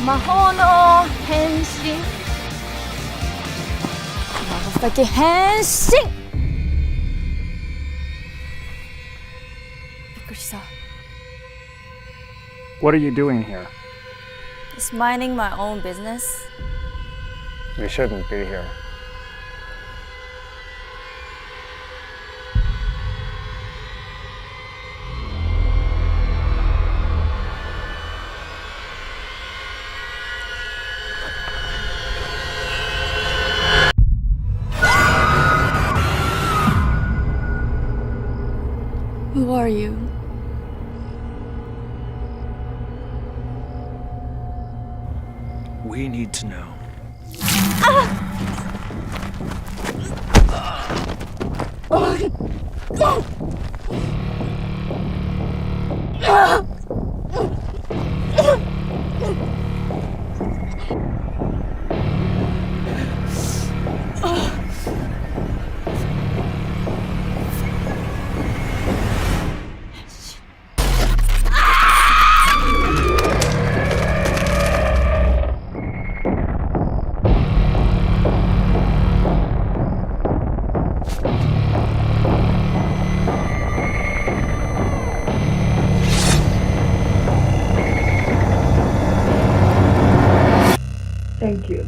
魔法の変身長崎変身びっくりした What are you doing here? Just minding my own business. You shouldn't be here. Who are you? We need to know. Thank you.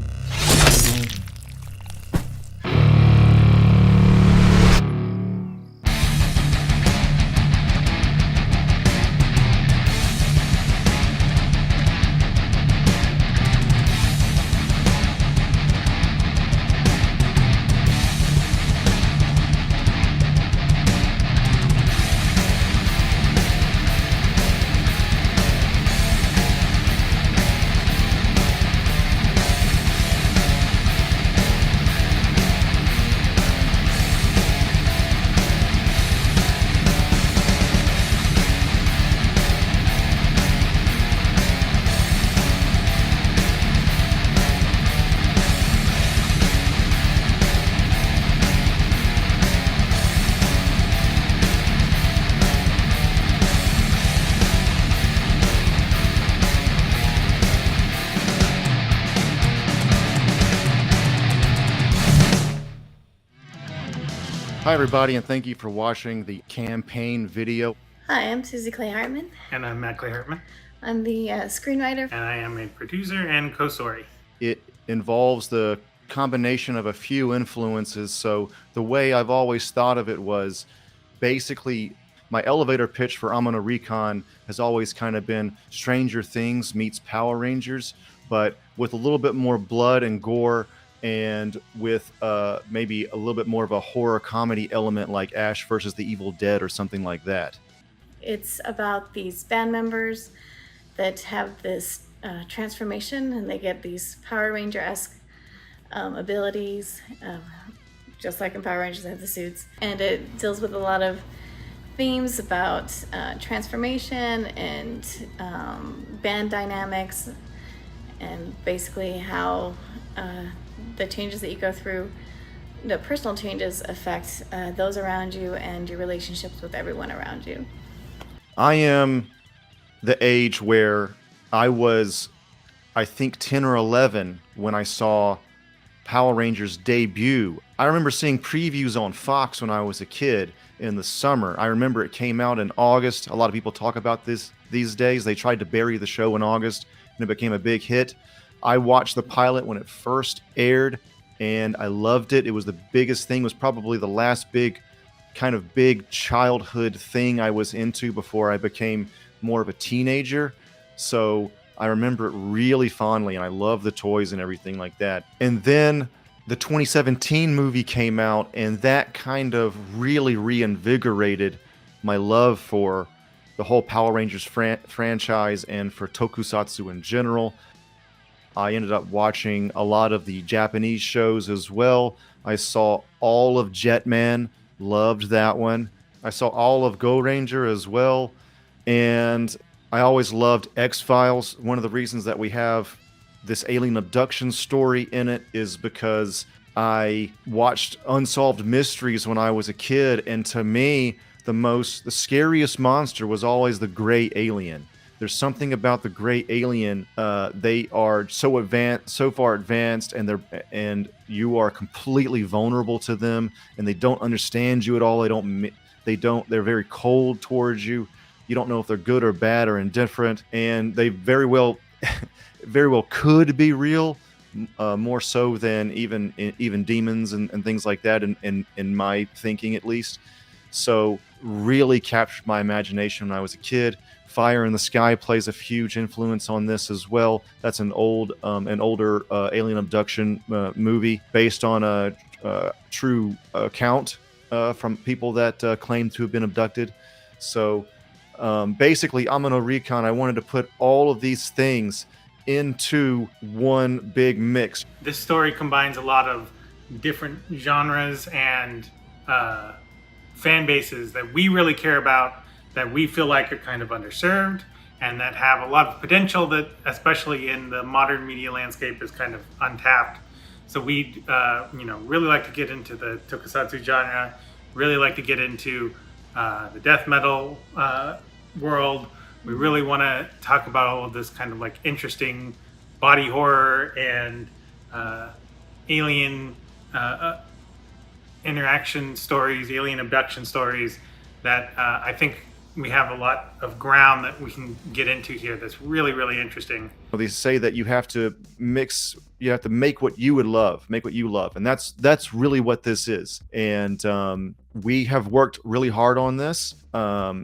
Hi everybody, and thank you for watching the campaign video. Hi, I'm Susie Clay Hartman. And I'm Matt Clay Hartman. I'm the screenwriter. And I am a producer and co-story. It involves the combination of a few influences, so the way I've always thought of it was basically my elevator pitch for I'm on a Recon has always kind of been Stranger Things meets Power Rangers, but with a little bit more blood and gore and with maybe a little bit more of a horror comedy element like Ash versus the Evil Dead or something like that. It's about these band members that have this transformation, and they get these Power Ranger-esque abilities, just like in Power Rangers, they have the suits. And it deals with a lot of themes about transformation and band dynamics, and basically how the changes that you go through, the personal changes, affect those around you and your relationships with everyone around you. I am the age where I was, I think, 10 or 11 when I saw Power Rangers debut. I remember seeing previews on Fox when I was a kid in the summer. I remember it came out in August. A lot of people talk about this these days. They tried to bury the show in August, and it became a big hit. I watched the pilot when it first aired, and I loved it. It was the biggest thing. It was probably the last big childhood thing I was into before I became more of a teenager. So I remember it really fondly, and I love the toys and everything like that. And then the 2017 movie came out, and that kind of really reinvigorated my love for the whole Power Rangers franchise and for tokusatsu in general. I ended up watching a lot of the Japanese shows as well. I saw all of Jetman, loved that one. I saw all of Go Ranger as well. And I always loved X-Files. One of the reasons that we have this alien abduction story in it is because I watched Unsolved Mysteries when I was a kid, and to me, the scariest monster was always the gray alien. There's something about the gray alien. They are so advanced, so far advanced, and you are completely vulnerable to them, and they don't understand you at all. They're very cold towards you. You don't know if they're good or bad or indifferent, and they very well could be real, more so than even demons and things like that, in my thinking at least. So really captured my imagination when I was a kid. Fire in the Sky plays a huge influence on this as well. That's an older alien abduction movie based on a true account from people that claim to have been abducted. So basically, Amano Recon, I wanted to put all of these things into one big mix. This story combines a lot of different genres and fan bases that we really care about, that we feel like are kind of underserved, and that have a lot of potential that, especially in the modern media landscape, is kind of untapped. So we, really like to get into the tokusatsu genre, really like to get into the death metal world. We really want to talk about all of this kind of like interesting body horror and alien interaction stories, alien abduction stories that I think we have a lot of ground that we can get into here that's really, really interesting. They say that you have to make what you would love, and that's really what this is. And we have worked really hard on this.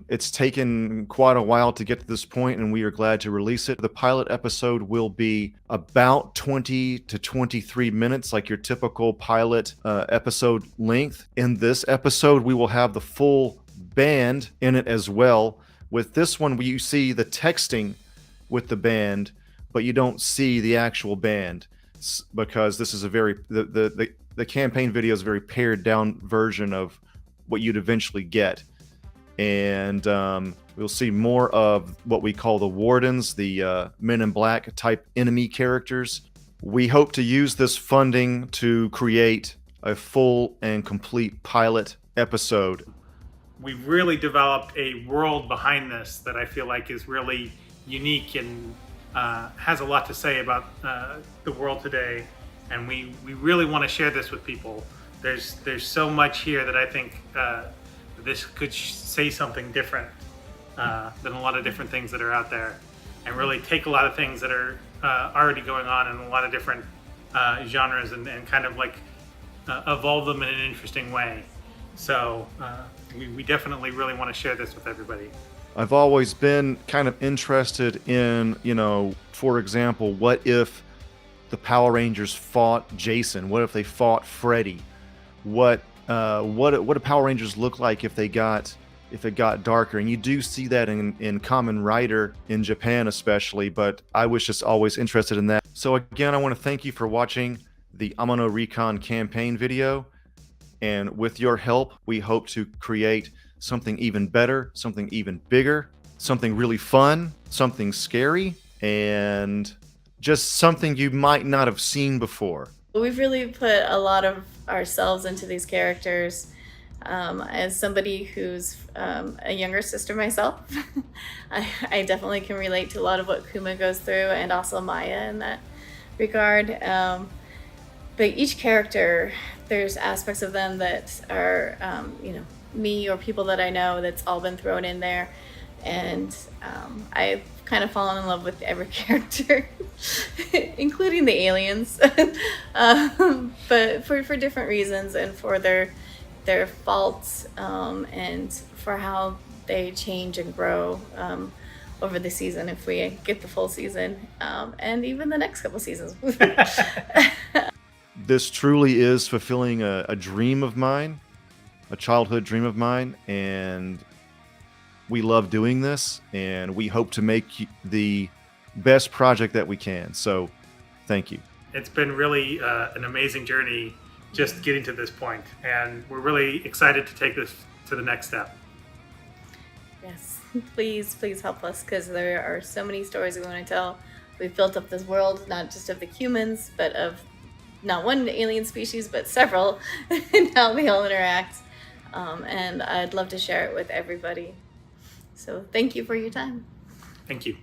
It's taken quite a while to get to this point, and we are glad to release it. The pilot episode will be about 20 to 23 minutes, like your typical pilot episode length. In this episode, we will have the full band in it as well. With this one, you see the texting with the band, but you don't see the actual band, because this is the campaign video is a very pared down version of what you'd eventually get. And we'll see more of what we call the Wardens, the Men in Black type enemy characters. We hope to use this funding to create a full and complete pilot episode. We've really developed a world behind this that I feel like is really unique and has a lot to say about the world today. And we really want to share this with people. There's so much here that I think this could say something different than a lot of different things that are out there, and really take a lot of things that are already going on in a lot of different genres and kind of like evolve them in an interesting way. So we definitely really want to share this with everybody. I've always been kind of interested in, for example, what if the Power Rangers fought Jason? What if they fought Freddy? What do Power Rangers look like if it got darker? And you do see that in Kamen Rider in Japan especially, but I was just always interested in that. So again, I want to thank you for watching the Amano Recon campaign video. And with your help, we hope to create something even better, something even bigger, something really fun, something scary, and just something you might not have seen before. We've really put a lot of ourselves into these characters. As somebody who's a younger sister myself, I definitely can relate to a lot of what Kuma goes through, and also Maya in that regard. But each character, there's aspects of them that are, me or people that I know that's all been thrown in there. And I've kind of fallen in love with every character, including the aliens, but for different reasons, and for their faults, and for how they change and grow over the season, if we get the full season, and even the next couple seasons. This truly is fulfilling a dream of mine, a childhood dream of mine, and we love doing this, and we hope to make the best project that we can. So thank you. It's been really an amazing journey just getting to this point, and we're really excited to take this to the next step. Yes, please help us, because there are so many stories we want to tell. We've built up this world, not just of the humans, but of not one alien species, but several, and how they all interact. And I'd love to share it with everybody. So thank you for your time. Thank you.